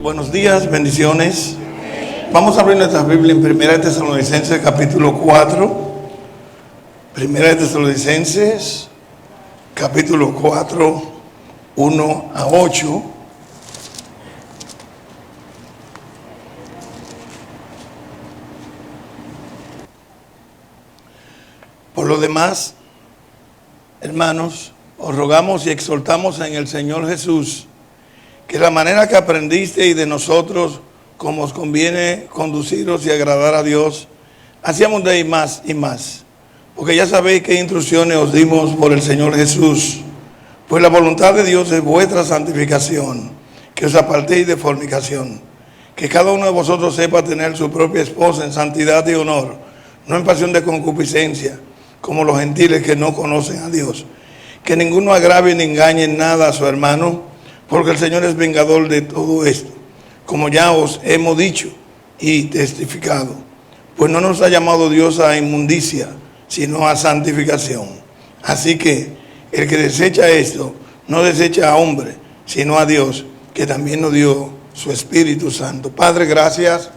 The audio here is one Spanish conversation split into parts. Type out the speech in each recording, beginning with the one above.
Buenos días, bendiciones. Vamos a abrir nuestra Biblia en 1 Tesalonicenses capítulo 4. 1 Tesalonicenses capítulo 4, 1 a 8. Por lo demás, hermanos, os rogamos y exhortamos en el Señor Jesús que la manera que aprendisteis de nosotros, como os conviene conduciros y agradar a Dios, hacíamos de ahí más y más. Porque ya sabéis qué instrucciones os dimos por el Señor Jesús. Pues la voluntad de Dios es vuestra santificación, que os apartéis de fornicación. Que cada uno de vosotros sepa tener su propia esposa en santidad y honor, no en pasión de concupiscencia, como los gentiles que no conocen a Dios. Que ninguno agrave ni engañe en nada a su hermano, porque el Señor es vengador de todo esto, como ya os hemos dicho y testificado. Pues no nos ha llamado Dios a inmundicia, sino a santificación. Así que el que desecha esto, no desecha a hombre, sino a Dios, que también nos dio su Espíritu Santo. Padre, gracias,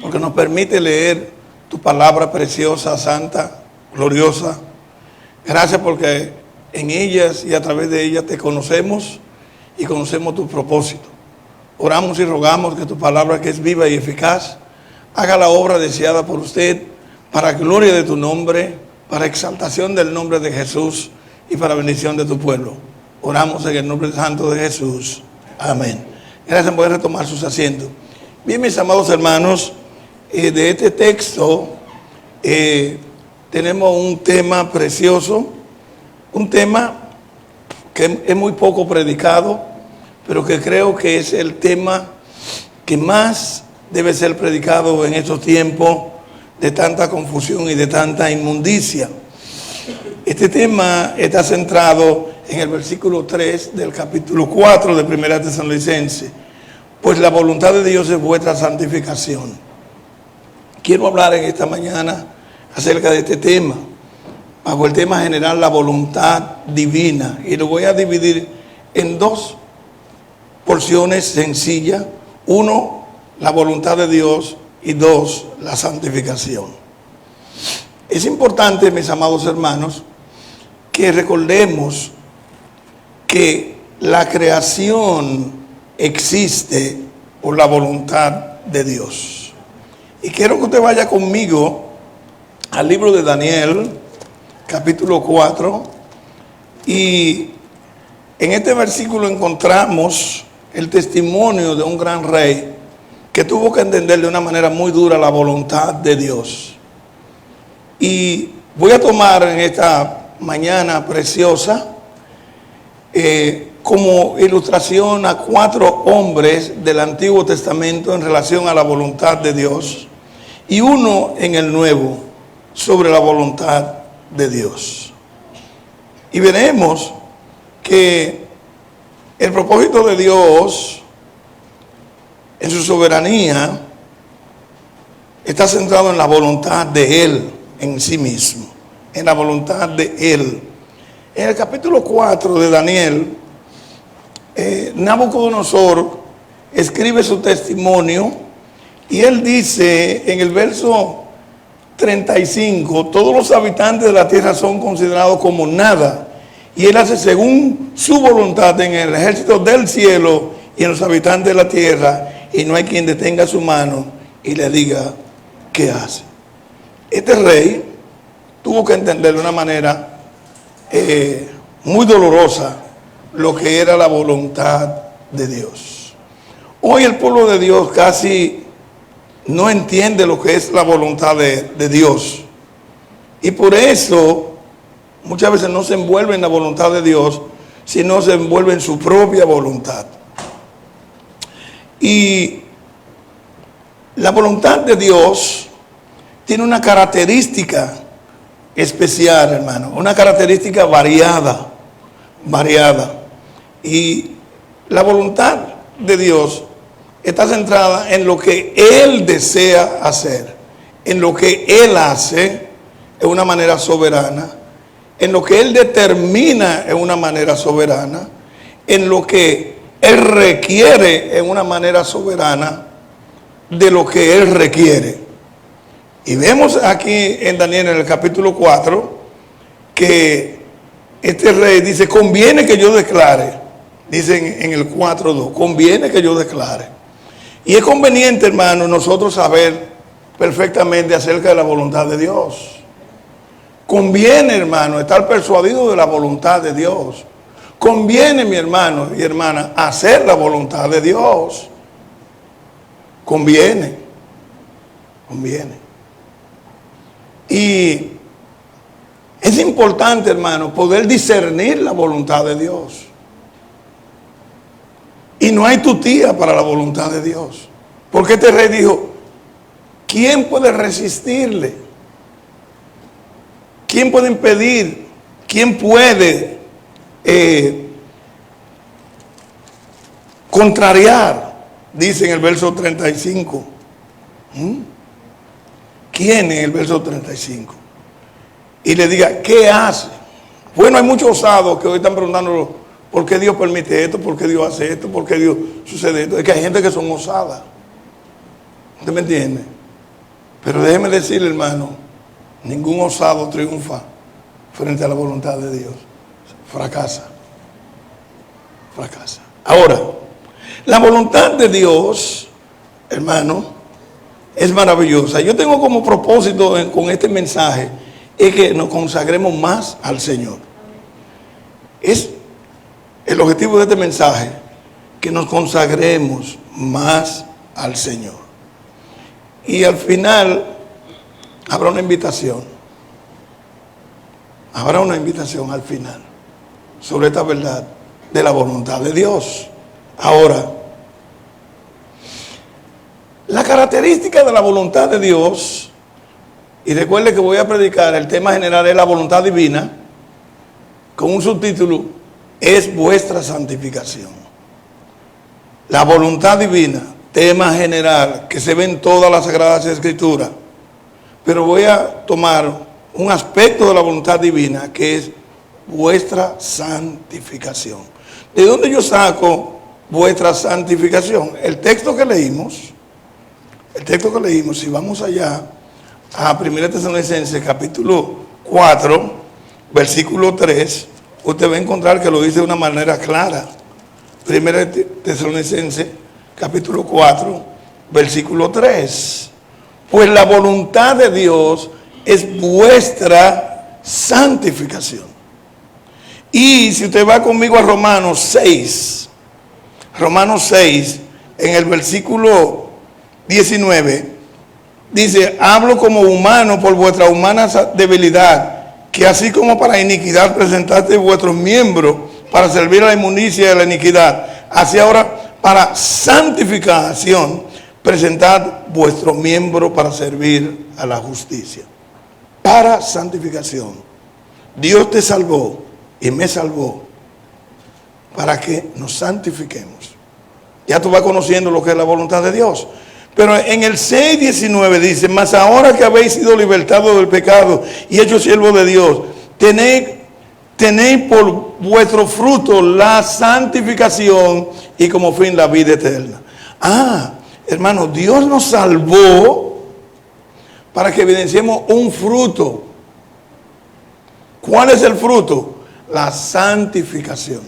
porque nos permite leer tu palabra preciosa, santa, gloriosa. Gracias porque en ellas y a través de ellas te conocemos y conocemos tu propósito. Oramos y rogamos que tu palabra, que es viva y eficaz, haga la obra deseada por usted para gloria de tu nombre, para exaltación del nombre de Jesús y para bendición de tu pueblo. Oramos en el nombre santo de Jesús. Amén. Gracias por retomar sus asientos. Bien, mis amados hermanos, de este texto tenemos un tema precioso, un tema que es muy poco predicado, pero que creo que es el tema que más debe ser predicado en estos tiempos de tanta confusión y de tanta inmundicia. Este tema está centrado en el versículo 3 del capítulo 4 de 1 Tesalonicenses. Pues la voluntad de Dios es vuestra santificación. Quiero hablar en esta mañana acerca de este tema, bajo el tema general, la voluntad divina, y lo voy a dividir en dos porciones sencillas. Uno, la voluntad de Dios, y dos, la santificación. Es importante, mis amados hermanos, que recordemos que la creación existe por la voluntad de Dios. Y quiero que usted vaya conmigo al libro de Daniel, capítulo 4, y en este versículo encontramos el testimonio de un gran rey que tuvo que entender de una manera muy dura la voluntad de Dios. Y voy a tomar en esta mañana preciosa como ilustración a 4 hombres del Antiguo Testamento en relación a la voluntad de Dios, y uno en el Nuevo sobre la voluntad de Dios. Y veremos que el propósito de Dios en su soberanía está centrado en la voluntad de Él en sí mismo, en la voluntad de Él. En el capítulo 4 de Daniel, Nabucodonosor escribe su testimonio y él dice en el verso 35, todos los habitantes de la tierra son considerados como nada, y él hace según su voluntad en el ejército del cielo y en los habitantes de la tierra, y no hay quien detenga su mano y le diga qué hace. Este rey tuvo que entender de una manera muy dolorosa lo que era la voluntad de Dios. Hoy el pueblo de Dios casi no entiende lo que es la voluntad de Dios, y por eso muchas veces no se envuelve en la voluntad de Dios, sino se envuelve en su propia voluntad. Y la voluntad de Dios tiene una característica especial, hermano, una característica variada. Y la voluntad de Dios está centrada en lo que Él desea hacer, en lo que Él hace de una manera soberana, en lo que Él determina de una manera soberana, en lo que Él requiere en una manera soberana de lo que Él requiere. Y vemos aquí en Daniel, en el capítulo 4, que este rey dice, conviene que yo declare, dice en el 4.2, conviene que yo declare. Y es conveniente, hermano, nosotros saber perfectamente acerca de la voluntad de Dios. Conviene, hermano, estar persuadido de la voluntad de Dios. Conviene, mi hermano y hermana, hacer la voluntad de Dios. Conviene. Conviene. Y es importante, hermano, poder discernir la voluntad de Dios. Y no hay tutía para la voluntad de Dios. Porque este rey dijo, ¿quién puede resistirle? ¿Quién puede impedir? ¿Quién puede contrariar? Dice en el verso 35. ¿Quién en el verso 35? Y le diga, ¿qué hace? Bueno, hay muchos osados que hoy están preguntando, ¿por qué Dios permite esto? ¿Por qué Dios hace esto? ¿Por qué Dios sucede esto? Es que hay gente que son osadas. ¿Usted me entiende? Pero déjeme decirle, hermano, ningún osado triunfa frente a la voluntad de Dios. Fracasa. Fracasa. Ahora, la voluntad de Dios, hermano, es maravillosa. Yo tengo como propósito con este mensaje es que nos consagremos más al Señor. Es el objetivo de este mensaje, que nos consagremos más al Señor. Y al final habrá una invitación. Habrá una invitación al final sobre esta verdad de la voluntad de Dios. Ahora, la característica de la voluntad de Dios, y recuerde que voy a predicar, el tema general es la voluntad divina, con un subtítulo, es vuestra santificación. La voluntad divina, tema general, que se ve en todas las Sagradas Escrituras, pero voy a tomar un aspecto de la voluntad divina, que es vuestra santificación. ¿De dónde yo saco vuestra santificación? El texto que leímos, si vamos allá a 1 Tesalonicenses capítulo 4, versículo 3, usted va a encontrar que lo dice de una manera clara. 1 Tesalonicenses capítulo 4, versículo 3. Pues la voluntad de Dios es vuestra santificación. Y si usted va conmigo a Romanos 6, en el versículo 19, dice, hablo como humano por vuestra humana debilidad, que así como para iniquidad presentaste vuestros miembros para servir a la inmundicia de la iniquidad, así ahora para santificación presentad vuestros miembros para servir a la justicia. Para santificación. Dios te salvó y me salvó para que nos santifiquemos. Ya tú vas conociendo lo que es la voluntad de Dios. Pero en el 6:19 dice, mas ahora que habéis sido libertados del pecado y hechos siervos de Dios, tenéis por vuestro fruto la santificación y como fin la vida eterna. Hermano, Dios nos salvó para que evidenciemos un fruto. ¿Cuál es el fruto? La santificación.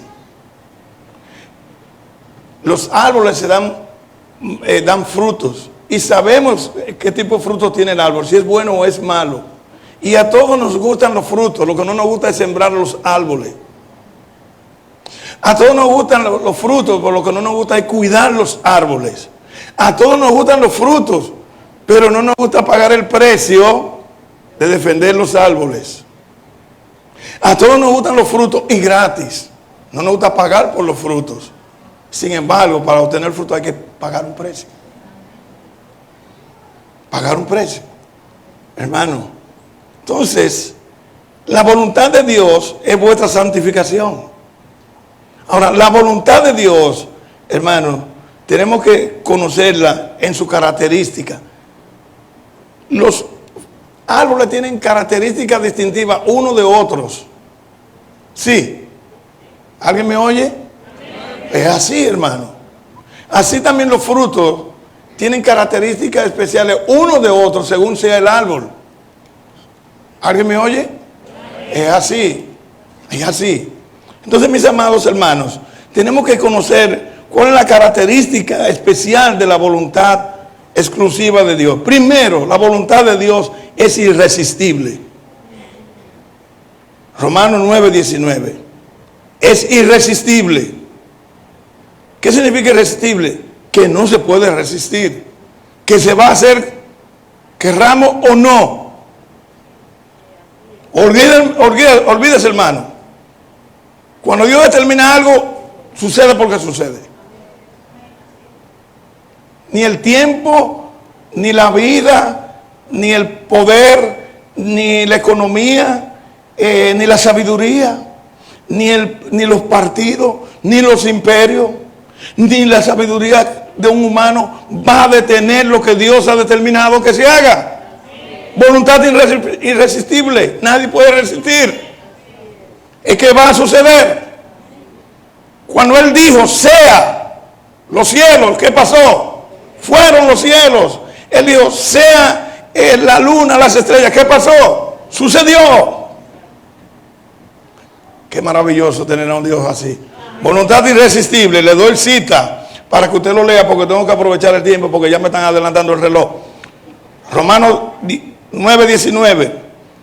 Los árboles se dan frutos y sabemos qué tipo de frutos tiene el árbol, si es bueno o es malo. Y a todos nos gustan los frutos, lo que no nos gusta es sembrar los árboles. A todos nos gustan los frutos, pero lo que no nos gusta es cuidar los árboles. A todos nos gustan los frutos, pero no nos gusta pagar el precio de defender los árboles. A todos nos gustan los frutos y gratis. No nos gusta pagar por los frutos. Sin embargo, para obtener fruto hay que pagar un precio. Pagar un precio. Hermano, entonces, la voluntad de Dios es vuestra santificación. Ahora, la voluntad de Dios, hermano, tenemos que conocerla en su característica. Los árboles tienen características distintivas unos de otros. ¿Sí? ¿Alguien me oye? Es así, hermano. Así también los frutos tienen características especiales uno de otro según sea el árbol. ¿Alguien me oye? Es así. Es así. Entonces, mis amados hermanos, tenemos que conocer cuál es la característica especial de la voluntad exclusiva de Dios. Primero, la voluntad de Dios es irresistible. Romanos 9:19. Es irresistible. ¿Qué significa irresistible? Que no se puede resistir. Que se va a hacer, querramos o no. Olvídese, hermano. Cuando Dios determina algo, sucede porque sucede. Ni el tiempo, ni la vida, ni el poder, ni la economía, ni la sabiduría, ni los partidos, ni los imperios, ni la sabiduría de un humano va a detener lo que Dios ha determinado que se haga. Voluntad irresistible, nadie puede resistir. Es que va a suceder. Cuando Él dijo, sea los cielos, ¿qué pasó? Fueron los cielos. Él dijo, sea la luna, las estrellas, ¿qué pasó? Sucedió. Qué maravilloso tener a un Dios así. Voluntad irresistible, le doy cita para que usted lo lea porque tengo que aprovechar el tiempo porque ya me están adelantando el reloj. Romanos 9:19,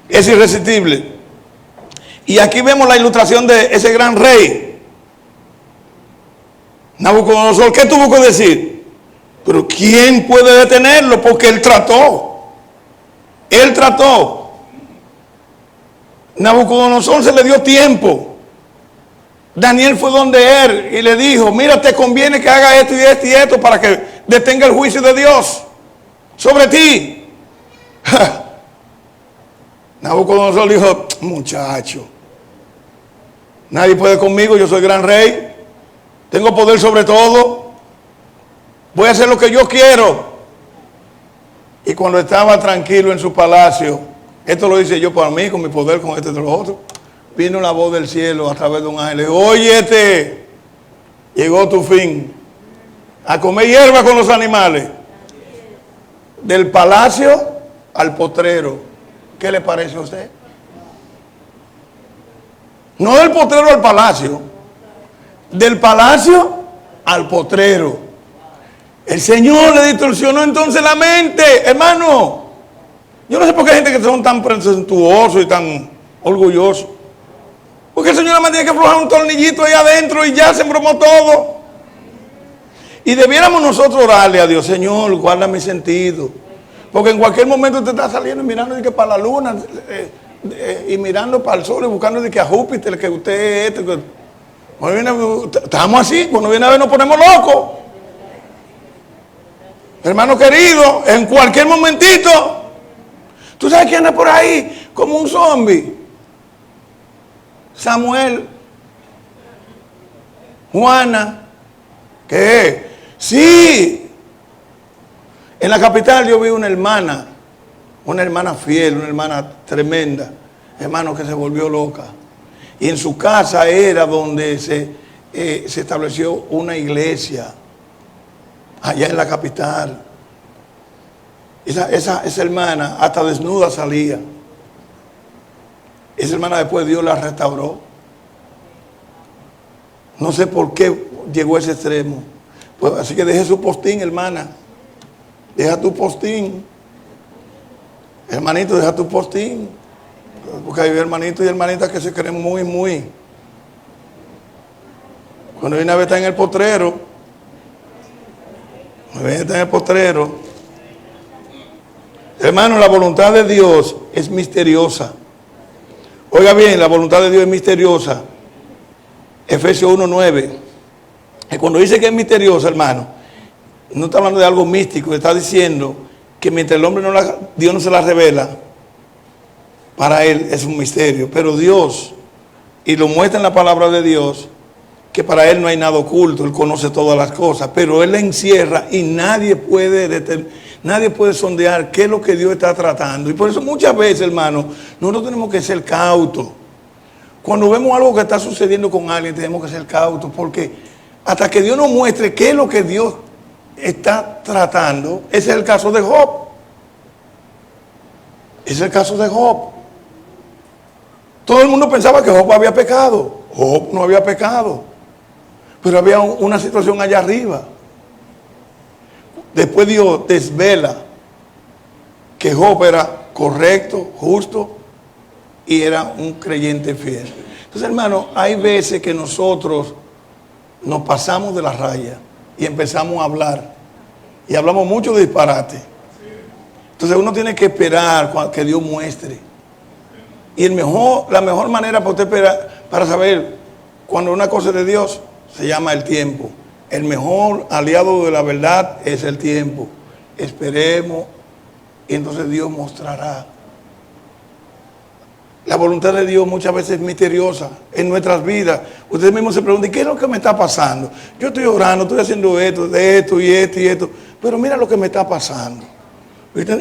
es irresistible. Y aquí vemos la ilustración de ese gran rey, Nabucodonosor. ¿Qué tuvo que decir? Pero ¿quién puede detenerlo? Porque él trató. Él trató. Nabucodonosor se le dio tiempo. Daniel fue donde él y le dijo, mira, te conviene que haga esto y esto y esto para que detenga el juicio de Dios sobre ti. Nabucodonosor dijo, muchacho, nadie puede conmigo, yo soy gran rey, tengo poder sobre todo, voy a hacer lo que yo quiero. Y cuando estaba tranquilo en su palacio, esto lo hice yo para mí, con mi poder, con este de los otros, vino la voz del cielo a través de un ángel. Óyete, llegó tu fin. A comer hierba con los animales. Del palacio al potrero. ¿Qué le parece a usted? No del potrero al palacio. Del palacio al potrero. El Señor le distorsionó entonces la mente, hermano. Yo no sé por qué hay gente que son tan presuntuosos y tan orgullosos. Porque el Señor nada más tiene que aflojar un tornillito ahí adentro y ya se embromó todo. Y debiéramos nosotros orarle a Dios, Señor, guarda mi sentido. Porque en cualquier momento usted está saliendo y mirando de que para la luna y mirando para el sol y buscando de que a Júpiter, que usted es estamos así, cuando viene a ver nos ponemos locos. Hermano querido, en cualquier momentito, ¿tú sabes quién anda por ahí? Como un zombie. Samuel, Juana, ¿qué? Sí, en la capital yo vi una hermana fiel, una hermana tremenda, hermano, que se volvió loca. Y en su casa era donde se estableció una iglesia, allá en la capital. Esa hermana hasta desnuda salía. Esa hermana después Dios la restauró. No sé por qué llegó a ese extremo. Pues así que deje su postín, hermana. Deja tu postín. Hermanito, deja tu postín. Porque hay hermanitos y hermanitas que se creen muy. Cuando viene a ver está en el potrero. Hermano, la voluntad de Dios es misteriosa. Oiga bien, la voluntad de Dios es misteriosa. Efesios 1:9. Y cuando dice que es misteriosa, hermano, no está hablando de algo místico, está diciendo que mientras el hombre Dios no se la revela, para él es un misterio. Pero Dios, y lo muestra en la palabra de Dios, que para él no hay nada oculto, él conoce todas las cosas, pero él la encierra y nadie puede sondear qué es lo que Dios está tratando. Y por eso muchas veces, hermano, nosotros tenemos que ser cautos. Cuando vemos algo que está sucediendo con alguien, tenemos que ser cautos, porque hasta que Dios nos muestre qué es lo que Dios está tratando. Ese es el caso de Job. Ese es el caso de Job. Todo el mundo pensaba que Job había pecado. Job no había pecado, pero había una situación allá arriba. Después Dios desvela que Job era correcto, justo y era un creyente fiel. Entonces, hermano, hay veces que nosotros nos pasamos de la raya y empezamos a hablar y hablamos mucho de disparate. Entonces uno tiene que esperar que Dios muestre. Y la mejor manera para usted esperar, para saber cuando una cosa es de Dios, se llama el tiempo. El mejor aliado de la verdad es el tiempo. Esperemos y entonces Dios mostrará. La voluntad de Dios muchas veces es misteriosa en nuestras vidas. Usted mismo se pregunta, ¿qué es lo que me está pasando? Yo estoy orando, estoy haciendo esto, de esto y esto y esto, pero mira lo que me está pasando.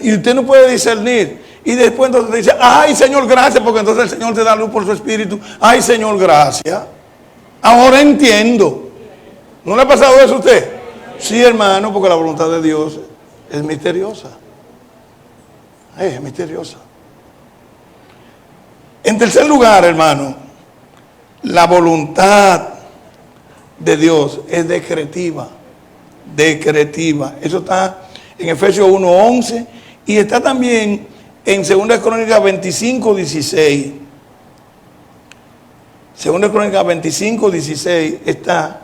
Y usted no puede discernir. Y después entonces dice, ay Señor, gracias, porque entonces el Señor te da luz por su Espíritu. Ay Señor, gracias. Ahora entiendo. ¿No le ha pasado eso a usted? Sí, hermano, porque la voluntad de Dios es misteriosa. Es misteriosa. En tercer lugar, hermano, la voluntad de Dios es decretiva. Decretiva. Eso está en Efesios 1:11 y está también en 2 Crónicas 25:16. 2 Crónicas 25:16 está,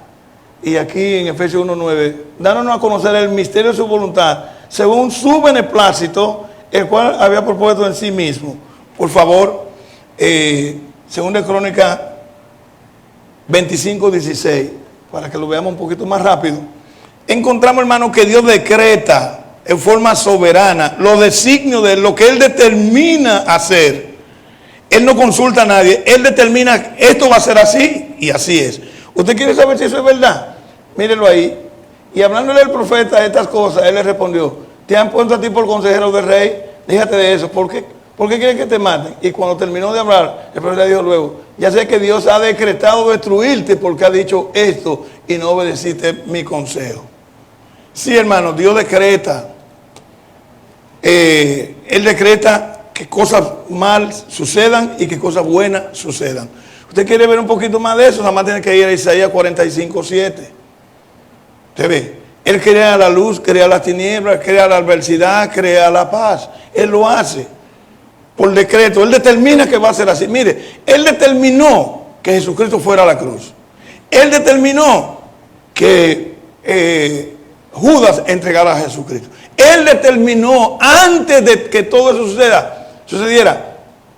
y aquí en Efesios 1:9, dándonos a conocer el misterio de su voluntad, según su beneplácito, el cual había propuesto en sí mismo. Por favor, 2 Crónicas 25:16, para que lo veamos un poquito más rápido. Encontramos, hermano, que Dios decreta en forma soberana los designios de lo que Él determina hacer. Él no consulta a nadie, Él determina, esto va a ser así, y así es. ¿Usted quiere saber si eso es verdad? Mírelo ahí. Y hablándole al profeta de estas cosas, él le respondió, te han puesto a ti por consejero del rey, déjate de eso, ¿por qué? ¿Por qué quieren que te maten? Y cuando terminó de hablar, el profeta dijo luego, ya sé que Dios ha decretado destruirte porque ha dicho esto y no obedeciste mi consejo. Sí, hermano, Dios decreta. Él decreta que cosas mal sucedan y que cosas buenas sucedan. Usted quiere ver un poquito más de eso, nada más tiene que ir a Isaías 45:7. Usted ve, Él crea la luz, crea las tinieblas, crea la adversidad, crea la paz. Él lo hace por decreto. Él determina que va a ser así. Mire, Él determinó que Jesucristo fuera a la cruz. Él determinó que Judas entregara a Jesucristo. Él determinó antes de que todo eso sucediera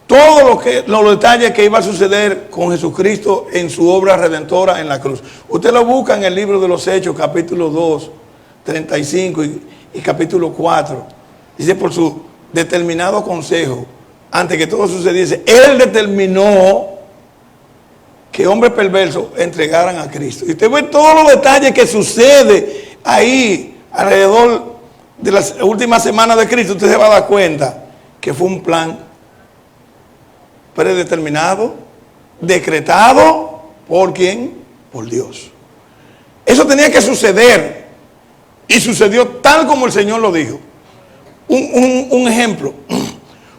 todos los detalles que iba a suceder con Jesucristo en su obra redentora en la cruz. Usted lo busca en el libro de los Hechos, capítulo 2, 35 y capítulo 4. Dice, por su determinado consejo, antes que todo sucediese, Él determinó que hombres perversos entregaran a Cristo. Y usted ve todos los detalles que sucede ahí alrededor de las últimas semanas de Cristo. Usted se va a dar cuenta que fue un plan predeterminado, decretado, ¿por quién? Por Dios. Eso tenía que suceder y sucedió tal como el Señor lo dijo. Un ejemplo,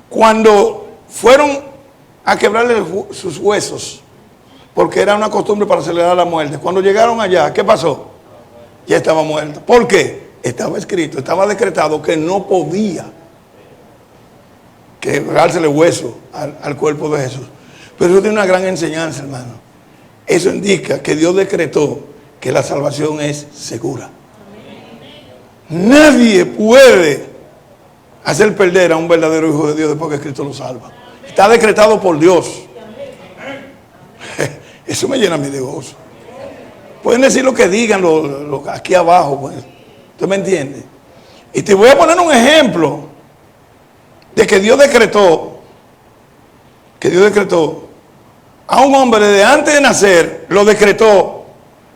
cuando fueron a quebrarle sus huesos, porque era una costumbre para celebrar la muerte, cuando llegaron allá, ¿qué pasó? Ya estaba muerto. ¿Por qué? Estaba escrito, estaba decretado que no podía quebrársele hueso al cuerpo de Jesús. Pero eso tiene una gran enseñanza, hermano. Eso indica que Dios decretó que la salvación es segura. Nadie puede hacer perder a un verdadero hijo de Dios después que Cristo lo salva. Está decretado por Dios. Eso me llena a mí de gozo. Pueden decir lo que digan aquí abajo, pues. ¿Usted me entiende? Y te voy a poner un ejemplo de que Dios decretó a un hombre desde antes de nacer, lo decretó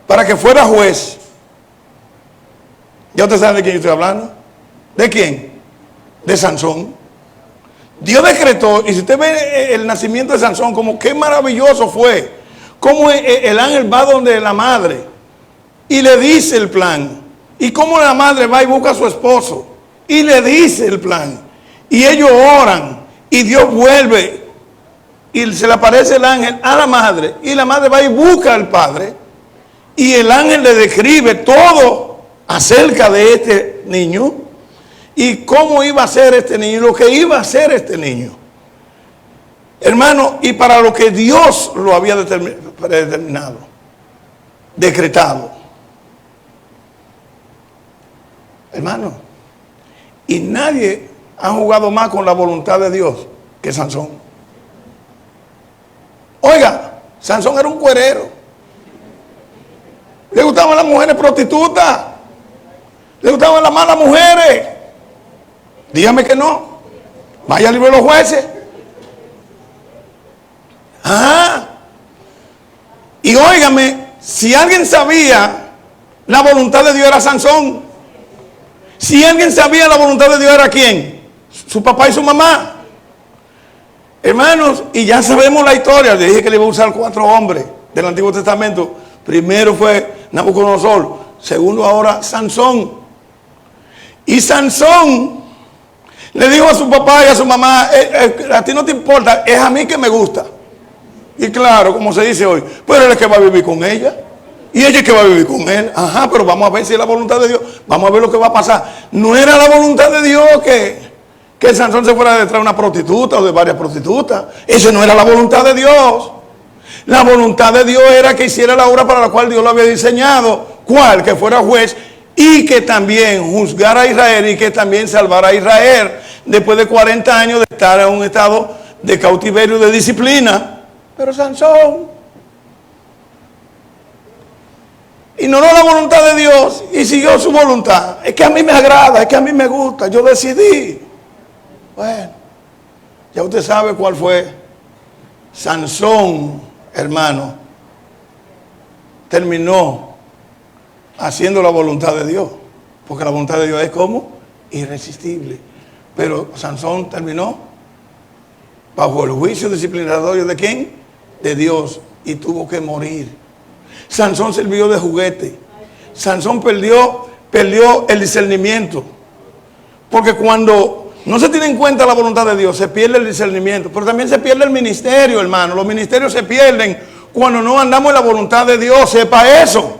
para que fuera juez. ¿Ya usted sabe de quién yo estoy hablando? ¿De quién? De Sansón. Dios decretó, y si usted ve el nacimiento de Sansón, como qué maravilloso fue, como el ángel va donde la madre y le dice el plan. Y cómo la madre va y busca a su esposo y le dice el plan. Y ellos oran y Dios vuelve y se le aparece el ángel a la madre. Y la madre va y busca al padre. Y el ángel le describe todo acerca de este niño. Y cómo iba a ser este niño, lo que iba a ser este niño. Hermano, y para lo que Dios lo había predeterminado, decretado. Hermano, y nadie ha jugado más con la voluntad de Dios que Sansón. Oiga, Sansón era un cuerero. Le gustaban las mujeres prostitutas. Le gustaban las malas mujeres. Dígame que no. Vaya al libro de los jueces. Ajá. Y óigame, si alguien sabía la voluntad de Dios era Sansón. Si alguien sabía la voluntad de Dios era ¿quién? Su papá y su mamá. Hermanos, y ya sabemos la historia. Le dije que le iba a usar 4 hombres del Antiguo Testamento. Primero fue Nabucodonosor. Segundo ahora Sansón. Y Sansón le dijo a su papá y a su mamá, a ti no te importa, es a mí que me gusta. Y claro, como se dice hoy, pero él es que va a vivir con ella. Y ella es que va a vivir con él. Ajá, pero vamos a ver si es la voluntad de Dios. Vamos a ver lo que va a pasar. No era la voluntad de Dios que Sansón se fuera detrás de una prostituta o de varias prostitutas. Eso no era la voluntad de Dios. La voluntad de Dios era que hiciera la obra para la cual Dios lo había diseñado. ¿Cuál? Que fuera juez y que también juzgara a Israel y que también salvara a Israel después de 40 años de estar en un estado de cautiverio, de disciplina. Pero Sansón ignoró la voluntad de Dios y siguió su voluntad. Es que a mí me agrada, es que a mí me gusta, yo decidí. Bueno, ya usted sabe cuál fue. Sansón, hermano, terminó haciendo la voluntad de Dios. Porque la voluntad de Dios es como irresistible. Pero Sansón terminó bajo el juicio disciplinatorio ¿de quién? De Dios. Y tuvo que morir. Sansón sirvió de juguete. Sansón perdió el discernimiento. Porque cuando no se tiene en cuenta la voluntad de Dios, se pierde el discernimiento. Pero también se pierde el ministerio, hermano. Los ministerios se pierden cuando no andamos en la voluntad de Dios. Sepa eso.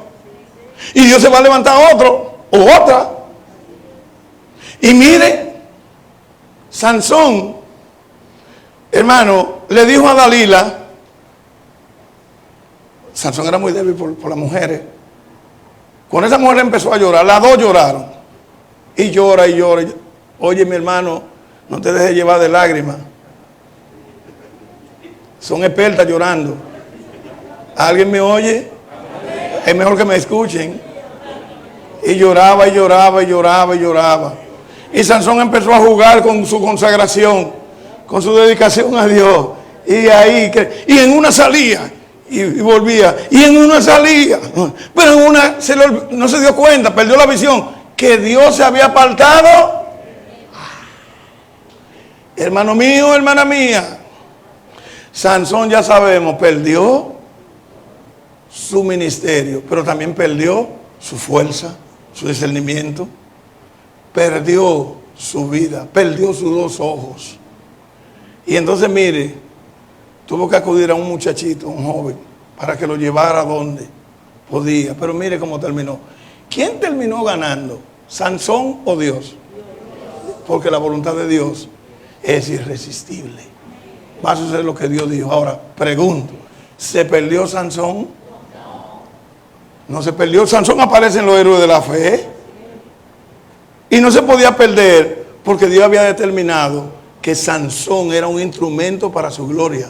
Y Dios se va a levantar otro o otra. Y mire, Sansón, hermano, le dijo a Dalila. Sansón era muy débil por las mujeres. Cuando esa mujer empezó a llorar, las dos lloraron. Y llora y llora. Oye, mi hermano, no te dejes llevar de lágrimas. Son expertas llorando. ¿Alguien me oye? Es mejor que me escuchen. Y lloraba y lloraba y lloraba y lloraba. Y Sansón empezó a jugar con su consagración, con su dedicación a Dios. Y ahí, y en una salía. Y volvía, y en una salía, pero en una no se dio cuenta, perdió la visión, que Dios se había apartado. Hermano mío, hermana mía, Sansón ya sabemos, perdió su ministerio, pero también perdió su fuerza, su discernimiento, perdió su vida, perdió sus 2 ojos. Y entonces mire, tuvo que acudir a un muchachito, un joven, para que lo llevara a donde podía. Pero mire cómo terminó. ¿Quién terminó ganando? ¿Sansón o Dios? Porque la voluntad de Dios es irresistible. Va a suceder lo que Dios dijo. Ahora, pregunto, ¿se perdió Sansón? No se perdió. Sansón aparece en los héroes de la fe. Y no se podía perder porque Dios había determinado que Sansón era un instrumento para su gloria.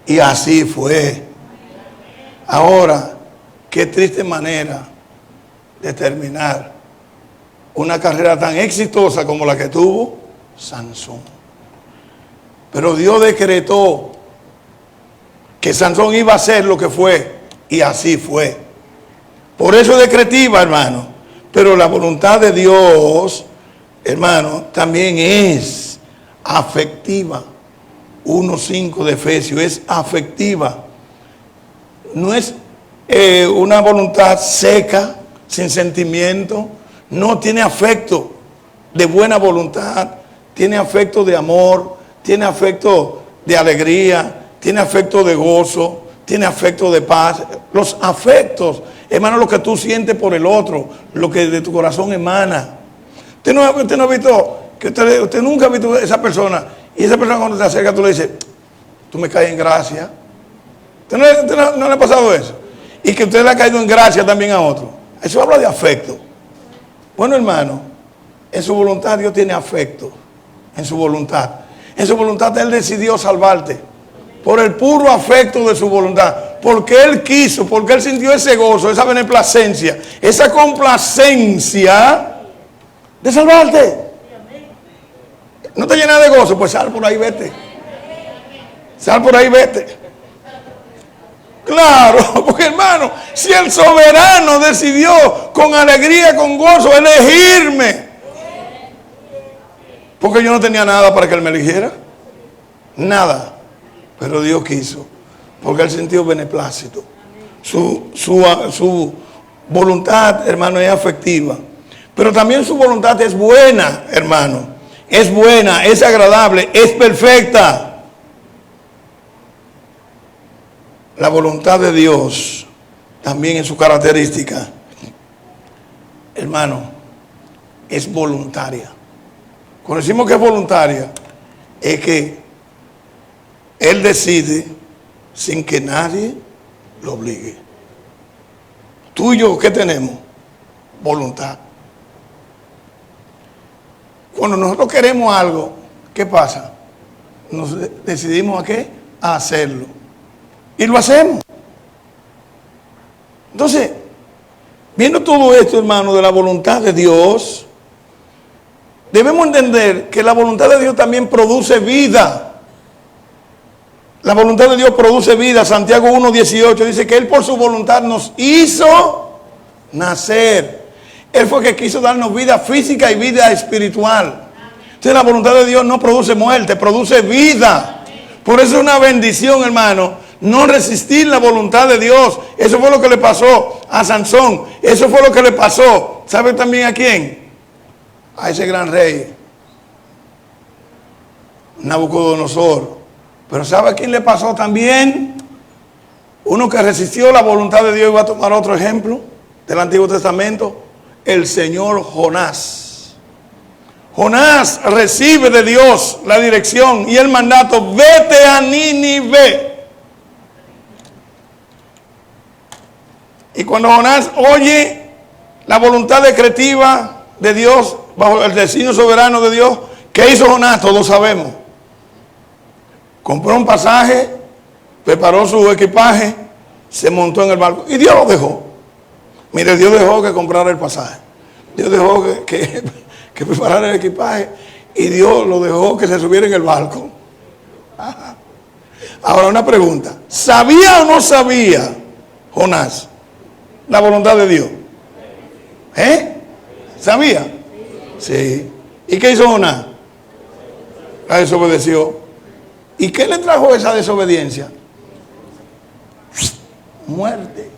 Y así fue. Ahora, qué triste manera de terminar una carrera tan exitosa como la que tuvo Sansón. Pero Dios decretó que Sansón iba a ser lo que fue, y así fue. Por eso es decretiva, hermano. Pero la voluntad de Dios, hermano, también es afectiva. 1:5 de Efesios, es afectiva. No es una voluntad seca, sin sentimiento, no tiene afecto de buena voluntad, tiene afecto de amor, tiene afecto de alegría, tiene afecto de gozo, tiene afecto de paz. Los afectos, hermano, lo que tú sientes por el otro, lo que de tu corazón emana. Usted no ha visto, que usted nunca ha visto a esa persona, y esa persona cuando te acerca tú le dices, tú me caes en gracia. ¿Usted no le ha pasado eso? Y que usted le ha caído en gracia también a otro. Eso habla de afecto. Bueno, hermano, en su voluntad Dios tiene afecto. En su voluntad. En su voluntad Él decidió salvarte. Por el puro afecto de su voluntad. Porque Él quiso, porque Él sintió ese gozo, esa beneplacencia, esa complacencia de salvarte. ¿No te llenas de gozo? Pues sal por ahí, vete. Sal por ahí, vete. Claro, porque hermano, si el soberano decidió con alegría, con gozo, elegirme, porque yo no tenía nada para que Él me eligiera, nada, pero Dios quiso, porque Él sintió beneplácito. Su voluntad, hermano, es afectiva, pero también su voluntad es buena, hermano, es buena, es agradable, es perfecta. La voluntad de Dios también en su característica, hermano, es voluntaria. Cuando decimos que es voluntaria, es que Él decide sin que nadie lo obligue. Tú y yo, ¿qué tenemos? Voluntad. Cuando nosotros queremos algo, ¿qué pasa? Nos decidimos a qué? A hacerlo. Y lo hacemos. Entonces, viendo todo esto, hermano, de la voluntad de Dios, debemos entender que la voluntad de Dios también produce vida. La voluntad de Dios produce vida. Santiago 1:18 dice que Él por su voluntad nos hizo nacer. Él fue el que quiso darnos vida física y vida espiritual. Entonces la voluntad de Dios no produce muerte, produce vida. Por eso es una bendición, hermano, no resistir la voluntad de Dios. Eso fue lo que le pasó a Sansón. Eso fue lo que le pasó, ¿sabe también a quién? A ese gran rey, Nabucodonosor. Pero ¿sabe a quién le pasó también? Uno que resistió la voluntad de Dios. Y va a tomar otro ejemplo del Antiguo Testamento. El señor Jonás. Jonás recibe de Dios la dirección y el mandato: vete a Nínive. Y cuando Jonás oye la voluntad decretiva de Dios, bajo el designio soberano de Dios, ¿qué hizo Jonás? Todos sabemos. Compró un pasaje, preparó su equipaje, se montó en el barco y Dios lo dejó. Mire, Dios dejó que comprara el pasaje. Dios dejó que preparara el equipaje y Dios lo dejó que se subiera en el barco. Ajá. Ahora una pregunta: ¿sabía o no sabía Jonás la voluntad de Dios? ¿Sabía? Sí. ¿Y qué hizo Jonás? La desobedeció. ¿Y qué le trajo esa desobediencia? Muerte.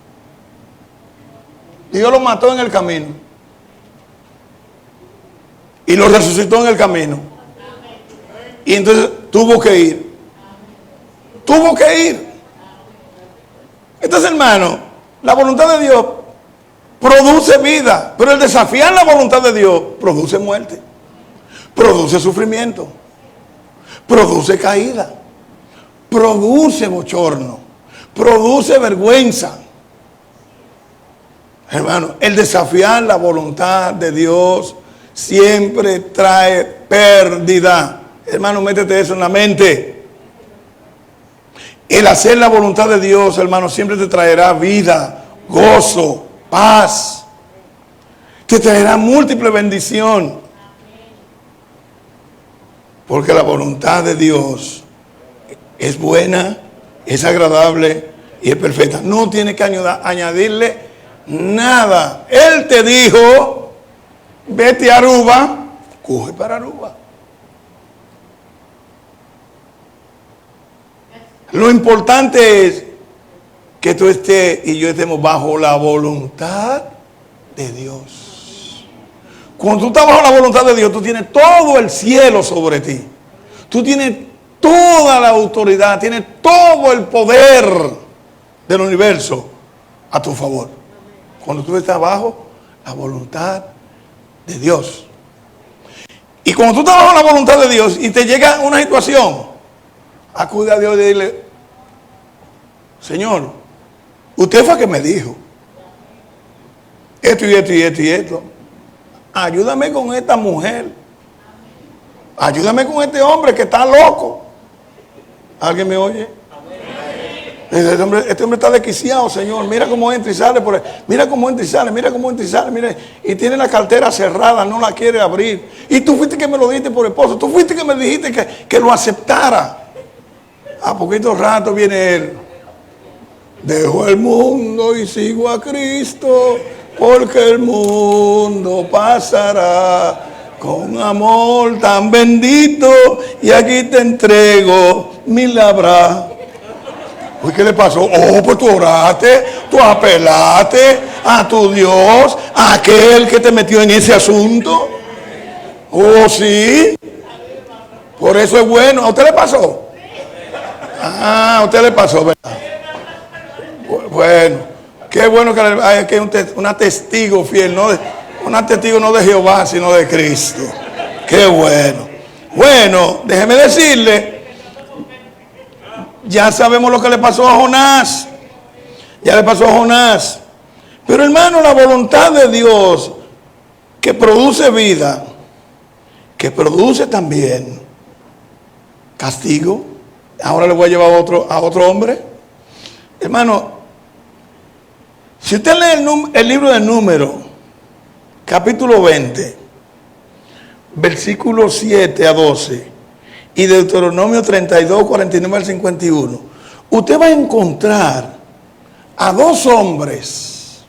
Dios lo mató en el camino. Y lo resucitó en el camino. Y entonces tuvo que ir. Tuvo que ir. Entonces, hermano, la voluntad de Dios produce vida, pero el desafiar la voluntad de Dios produce muerte, produce sufrimiento, produce caída, produce bochorno, produce vergüenza. Hermano, el desafiar la voluntad de Dios siempre trae pérdida. Hermano, métete eso en la mente. El hacer la voluntad de Dios, hermano, siempre te traerá vida, gozo, paz. Te traerá múltiple bendición. Porque la voluntad de Dios es buena, es agradable y es perfecta. No tiene que añadirle nada. Él te dijo: vete a Aruba, coge para Aruba. Lo importante es que tú estés y yo estemos bajo la voluntad de Dios. Cuando tú estás bajo la voluntad de Dios, tú tienes todo el cielo sobre ti. Tú tienes toda la autoridad, tienes todo el poder del universo a tu favor. Cuando tú estás bajo la voluntad de Dios. Y cuando tú estás bajo la voluntad de Dios y te llega una situación, acude a Dios y dile: Señor, usted fue que me dijo esto y esto y esto y esto. Ayúdame con esta mujer. Ayúdame con este hombre que está loco. ¿Alguien me oye? Este hombre está desquiciado, Señor. Mira cómo entra y sale por ahí. Mira cómo entra y sale, mira cómo entra y sale. Mira, y tiene la cartera cerrada, no la quiere abrir. Y tú fuiste que me lo diste por esposo. Tú fuiste que me dijiste que lo aceptara. A poquito rato viene él. Dejo el mundo y sigo a Cristo, porque el mundo pasará con amor tan bendito, y aquí te entrego mi labra. Uy, ¿qué le pasó? Oh, pues tú oraste, tú apelaste a tu Dios, a aquel que te metió en ese asunto. Oh, sí. Por eso es bueno. ¿A usted le pasó? Ah, a usted le pasó, ¿verdad? Bueno, qué bueno que hay aquí una testigo fiel, una testigo no de Jehová, sino de Cristo. Qué bueno. Bueno, déjeme decirle, ya sabemos lo que le pasó a Jonás. Ya le pasó a Jonás. Pero hermano, la voluntad de Dios, que produce vida, que produce también castigo. Ahora le voy a llevar a otro hombre. Hermano, si usted lee el libro de Números, capítulo 20, versículos 7 a 12, y Deuteronomio 32, 49 al 51, usted va a encontrar a dos hombres,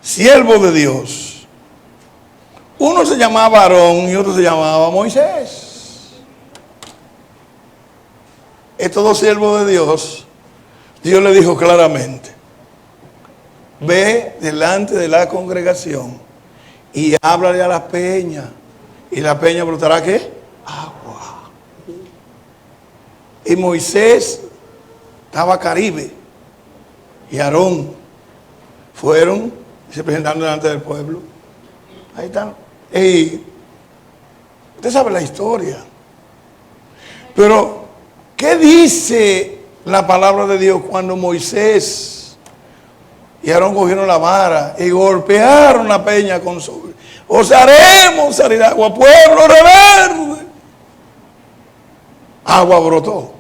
siervos de Dios. Uno se llamaba Aarón y otro se llamaba Moisés. Estos dos siervos de Dios, Dios le dijo claramente: ve delante de la congregación y háblale a la peña. ¿Y la peña brotará qué? Agua. Y Moisés estaba Caribe y Aarón fueron y se presentaron delante del pueblo. Ahí están. Y usted sabe la historia. Pero ¿qué dice la palabra de Dios cuando Moisés y Aarón cogieron la vara y golpearon la peña con su... Os haremos salir agua, pueblo rebelde? Agua brotó.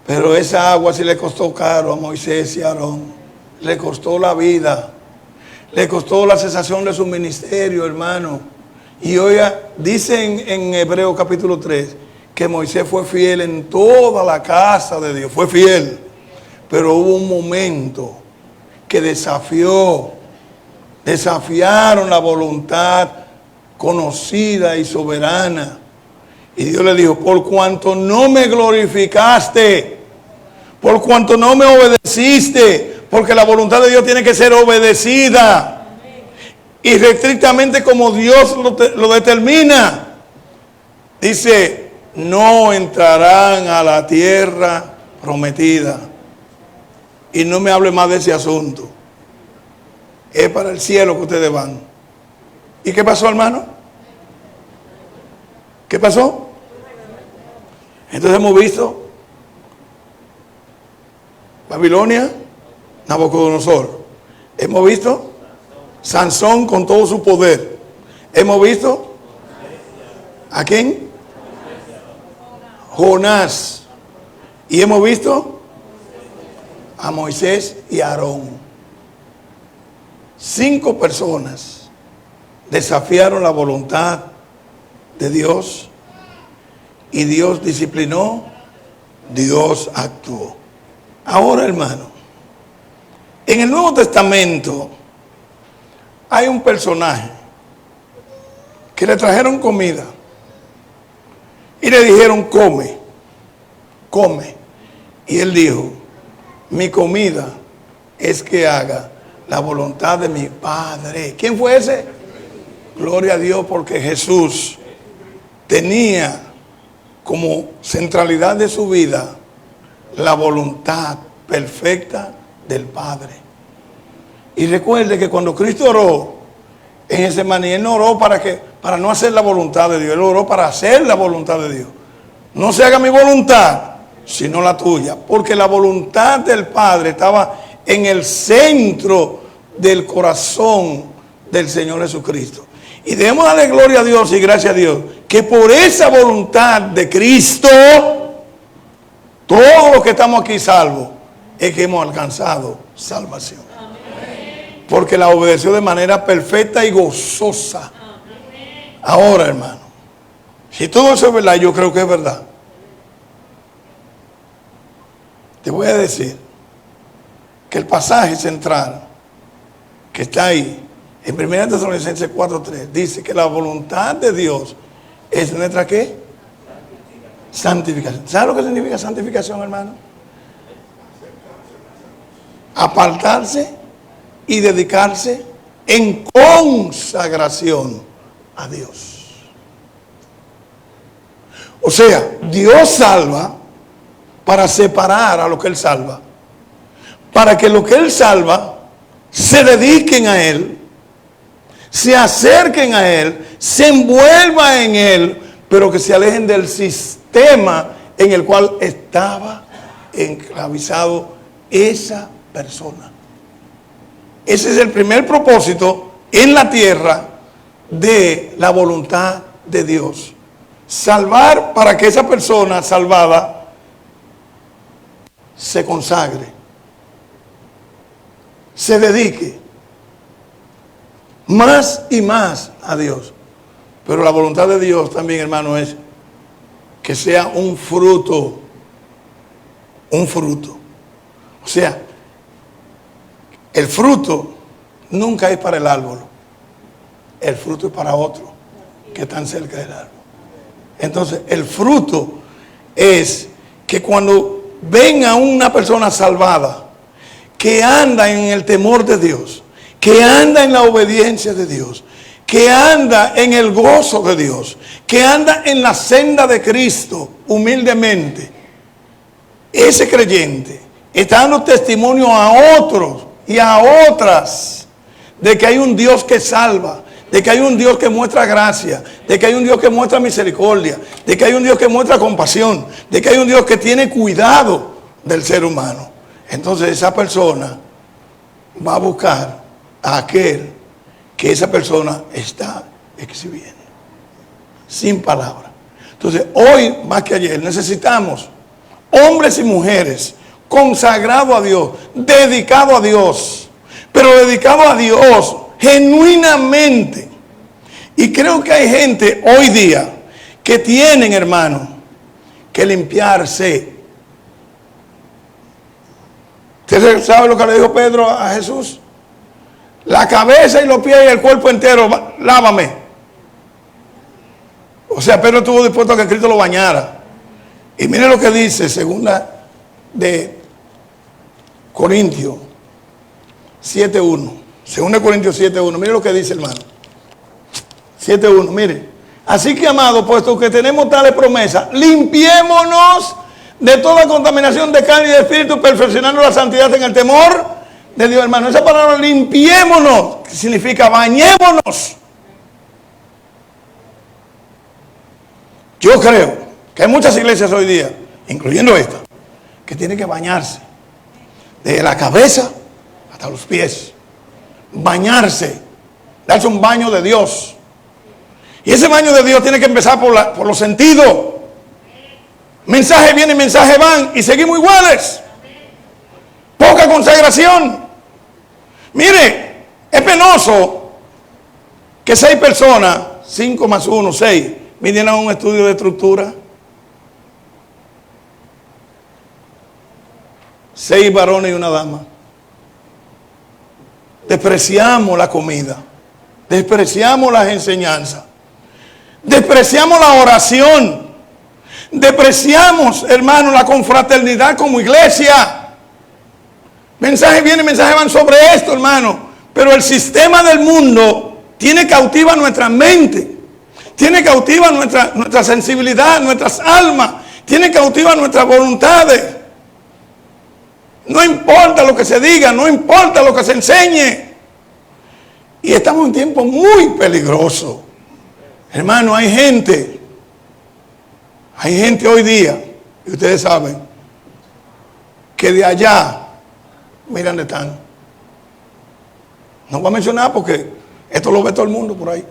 Pero esa agua sí le costó caro a Moisés y a Aarón. Le costó la vida. Le costó la cesación de su ministerio, hermano. Y oiga, dice en Hebreos capítulo 3 que Moisés fue fiel en toda la casa de Dios. Fue fiel. Pero hubo un momento que desafiaron la voluntad conocida y soberana. Y Dios le dijo: por cuanto no me glorificaste, por cuanto no me obedeciste, porque la voluntad de Dios tiene que ser obedecida. Y estrictamente como Dios lo determina. Dice: no entrarán a la tierra prometida. Y no me hable más de ese asunto. Es para el cielo que ustedes van. ¿Y qué pasó, hermano? ¿Qué pasó? Entonces hemos visto Babilonia, Nabucodonosor. Hemos visto Sansón con todo su poder. Hemos visto ¿a quién? Jonás. Y hemos visto a Moisés y a Aarón. 5 personas desafiaron la voluntad de Dios y Dios disciplinó, Dios actuó. Ahora, hermano, en el Nuevo Testamento hay un personaje que le trajeron comida y le dijeron: come. come. Y él dijo, mi comida es que haga la voluntad de mi Padre. ¿Quién fue ese? Gloria a Dios, porque Jesús tenía como centralidad de su vida la voluntad perfecta del Padre. Y recuerde que cuando Cristo oró en Getsemaní, Él no oró para no hacer la voluntad de Dios, Él oró para hacer la voluntad de Dios. No se haga mi voluntad, sino la tuya, porque la voluntad del Padre estaba en el centro del corazón del Señor Jesucristo. Y debemos darle gloria a Dios y gracias a Dios, que por esa voluntad de Cristo, todos los que estamos aquí salvos, es que hemos alcanzado salvación. Amén. Porque la obedeció de manera perfecta y gozosa. Amén. Ahora, hermano, si todo eso es verdad, yo creo que es verdad. Te voy a decir que el pasaje central que está ahí, en 1 Tesalonicenses 4:3, dice que la voluntad de Dios es nuestra ¿qué? Santificación. ¿Sabe lo que significa santificación, hermano? Apartarse y dedicarse en consagración a Dios. O sea, Dios salva para separar a lo que Él salva, para que lo que Él salva se dediquen a Él, se acerquen a Él, se envuelvan en Él, pero que se alejen del sistema en el cual estaba enclavizado esa persona. Ese es el primer propósito en la tierra de la voluntad de Dios. Salvar para que esa persona salvada se consagre, se dedique más y más a Dios. Pero la voluntad de Dios también, hermano, es que sea un fruto. Un fruto. O sea, el fruto nunca es para el árbol. El fruto es para otro que están cerca del árbol. Entonces, el fruto es que cuando venga una persona salvada, que anda en el temor de Dios, que anda en la obediencia de Dios, que anda en el gozo de Dios, que anda en la senda de Cristo humildemente, ese creyente está dando testimonio a otros y a otras de que hay un Dios que salva, de que hay un Dios que muestra gracia, de que hay un Dios que muestra misericordia, de que hay un Dios que muestra compasión, de que hay un Dios que tiene cuidado del ser humano. Entonces esa persona va a buscar a aquel que esa persona está exhibiendo, sin palabra. Entonces hoy más que ayer necesitamos hombres y mujeres consagrados a Dios, dedicados a Dios, pero dedicados a Dios genuinamente. Y creo que hay gente hoy día que tienen, hermano, que limpiarse. ¿Usted sabe lo que le dijo Pedro a Jesús? La cabeza y los pies y el cuerpo entero, lávame. O sea, Pedro estuvo dispuesto a que Cristo lo bañara. Y mire lo que dice, segunda de Corintios 7:1. Segunda de Corintios 7:1. Mire lo que dice, hermano. 7:1, mire. Así que, amados, puesto que tenemos tales promesas, limpiémonos de toda contaminación de carne y de espíritu, perfeccionando la santidad en el temor de Dios, hermano. Esa palabra limpiémonos, que significa bañémonos. Yo creo que hay muchas iglesias hoy día, incluyendo esta, que tienen que bañarse desde la cabeza hasta los pies. Bañarse, darse un baño de Dios. Y ese baño de Dios tiene que empezar por los sentidos. Mensaje viene, mensaje van y seguimos iguales. Poca consagración. Mire, es penoso que 6 personas, 5 más 1, 6, vinieran a un estudio de estructura. 6 varones y una dama. Despreciamos la comida, despreciamos las enseñanzas, despreciamos la oración, Depreciamos, hermano, la confraternidad como iglesia. Mensajes vienen, mensajes van sobre esto, hermano. Pero el sistema del mundo tiene cautiva nuestra mente, tiene cautiva nuestra sensibilidad, nuestras almas, tiene cautiva nuestras voluntades. No importa lo que se diga, no importa lo que se enseñe. Y estamos en un tiempo muy peligroso. Hermano, hay gente hoy día, y ustedes saben, que de allá, mira dónde están. No voy a mencionar porque esto lo ve todo el mundo por ahí.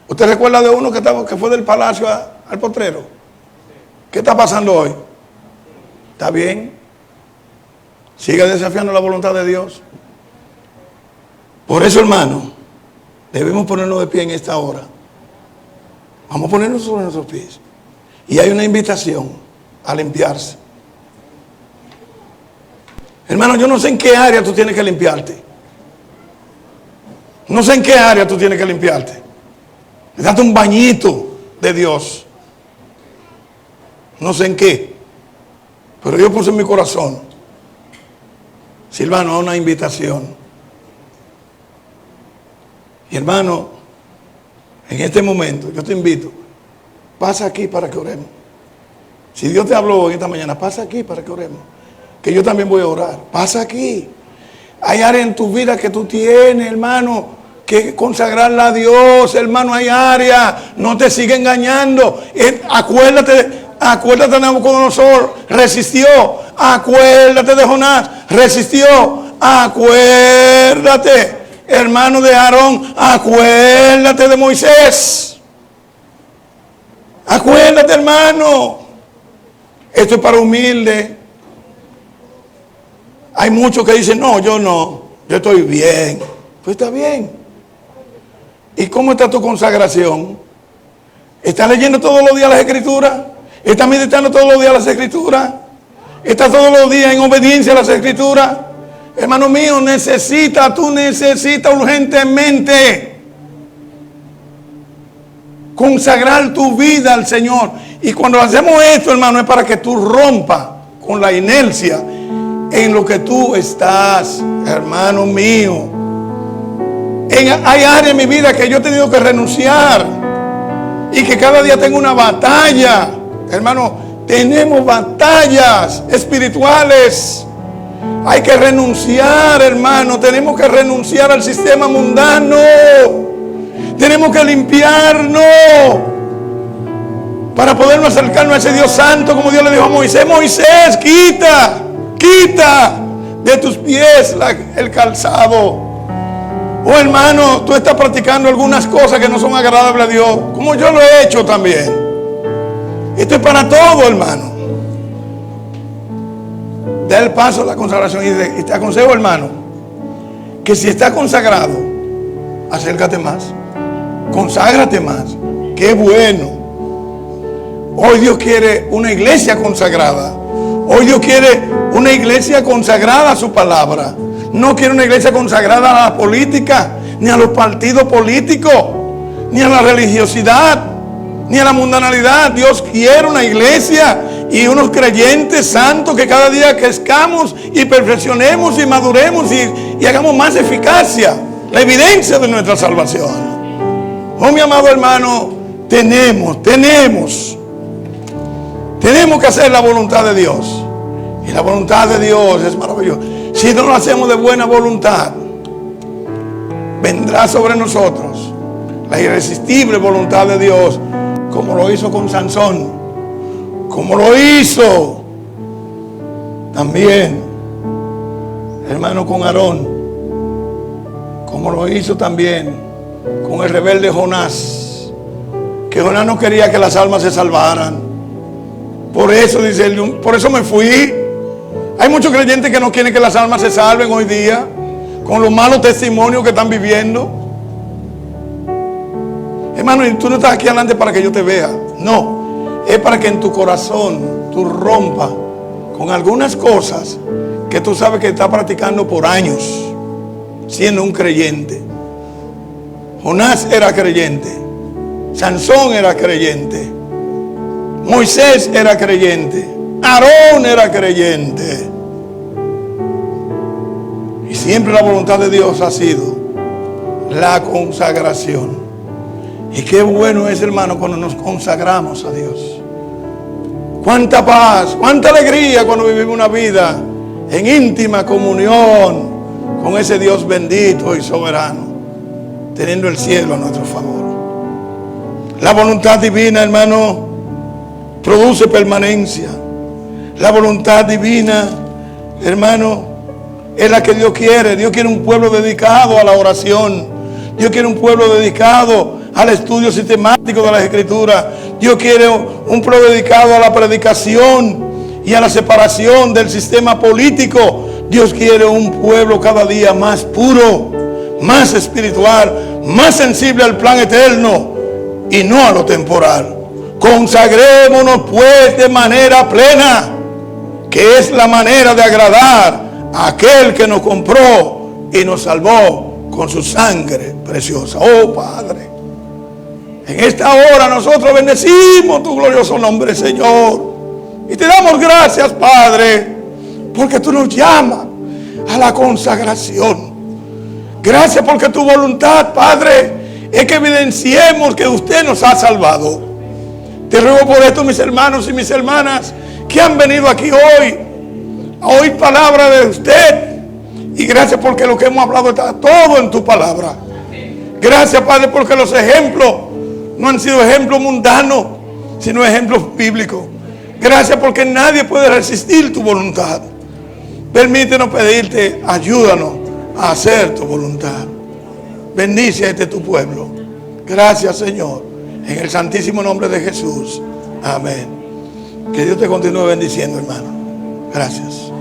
¿Usted recuerda de uno que fue del palacio al potrero? ¿Qué está pasando hoy? ¿Está bien? Siga desafiando la voluntad de Dios. Por eso, hermano, debemos ponernos de pie en esta hora. Vamos a ponernos sobre nuestros pies. Y hay una invitación a limpiarse. Hermano, yo no sé en qué área tú tienes que limpiarte. No sé en qué área tú tienes que limpiarte. Date un bañito de Dios. No sé en qué. Pero yo puse en mi corazón, Silvano, a una invitación. Y hermano, en este momento, yo te invito, pasa aquí para que oremos. Si Dios te habló esta mañana, pasa aquí para que oremos. Que yo también voy a orar. Pasa aquí. Hay áreas en tu vida que tú tienes, hermano, que consagrarla a Dios, hermano. Hay áreas, no te sigue engañando. Acuérdate de Nabucodonosor, resistió. Acuérdate de Jonás, resistió. Acuérdate, hermano, de Aarón. Acuérdate de Moisés. Acuérdate, hermano. Esto es para humilde. Hay muchos que dicen, no, yo estoy bien. Pues está bien. ¿Y cómo está tu consagración? ¿Estás leyendo todos los días las Escrituras? ¿Estás meditando todos los días las Escrituras? ¿Estás todos los días en obediencia a las Escrituras? Hermano mío, tú necesitas urgentemente consagrar tu vida al Señor. Y cuando hacemos esto, hermano, es para que tú rompas con la inercia en lo que tú estás, hermano mío. Hay áreas en mi vida que yo he tenido que renunciar y que cada día tengo una batalla. Hermano, tenemos batallas espirituales. Hay que renunciar, hermano. Tenemos que renunciar al sistema mundano. Tenemos que limpiarnos para podernos acercarnos a ese Dios santo, como Dios le dijo a Moisés. Moisés, quita de tus pies el calzado. Oh, hermano, tú estás practicando algunas cosas que no son agradables a Dios, como yo lo he hecho también. Esto es para todo, hermano. Da el paso a la consagración y te aconsejo, hermano, que si estás consagrado, acércate más, conságrate más. Qué bueno. Hoy Dios quiere una iglesia consagrada. Hoy Dios quiere una iglesia consagrada a su palabra. No quiere una iglesia consagrada a la política, ni a los partidos políticos, ni a la religiosidad, ni a la mundanalidad. Dios quiere una iglesia y unos creyentes santos que cada día crezcamos y perfeccionemos y maduremos y hagamos más eficacia la evidencia de nuestra salvación. Oh, mi amado hermano, tenemos que hacer la voluntad de Dios. Y la voluntad de Dios es maravillosa. Si no lo hacemos de buena voluntad, vendrá sobre nosotros la irresistible voluntad de Dios, como lo hizo con Sansón, como lo hizo también, hermano, con Aarón, como lo hizo también con el rebelde Jonás, que Jonás no quería que las almas se salvaran. Por eso dice él, por eso me fui. Hay muchos creyentes que no quieren que las almas se salven hoy día, con los malos testimonios que están viviendo. Hermano, y tú no estás aquí adelante para que yo te vea. No, es para que en tu corazón tú rompas con algunas cosas que tú sabes que estás practicando por años, siendo un creyente. Jonás era creyente, Sansón era creyente. Moisés era creyente, Aarón era creyente. Y siempre la voluntad de Dios ha sido la consagración. Y qué bueno es, hermano, cuando nos consagramos a Dios. Cuánta paz, cuánta alegría cuando vivimos una vida en íntima comunión con ese Dios bendito y soberano, teniendo el cielo a nuestro favor. La voluntad divina, hermano, produce permanencia. La voluntad divina, hermano, es la que Dios quiere. Dios quiere un pueblo dedicado a la oración. Dios quiere un pueblo dedicado al estudio sistemático de las Escrituras. Dios quiere un pueblo dedicado a la predicación y a la separación del sistema político. Dios quiere un pueblo cada día más puro, más espiritual, más sensible al plan eterno y no a lo temporal. Consagrémonos pues de manera plena, que es la manera de agradar a aquel que nos compró y nos salvó con su sangre preciosa. Oh Padre, en esta hora nosotros bendecimos tu glorioso nombre, Señor, y te damos gracias, Padre, porque tú nos llamas a la consagración. Gracias porque tu voluntad, Padre, es que evidenciemos que usted nos ha salvado. Te ruego por esto, mis hermanos y mis hermanas que han venido aquí hoy a oír palabra de usted. Y gracias porque lo que hemos hablado está todo en tu palabra. Gracias, Padre, porque los ejemplos no han sido ejemplos mundanos, sino ejemplos bíblicos. Gracias porque nadie puede resistir tu voluntad. Permítenos pedirte, ayúdanos a hacer tu voluntad. Bendice a este tu pueblo. Gracias, Señor. En el santísimo nombre de Jesús. Amén. Que Dios te continúe bendiciendo, hermano. Gracias.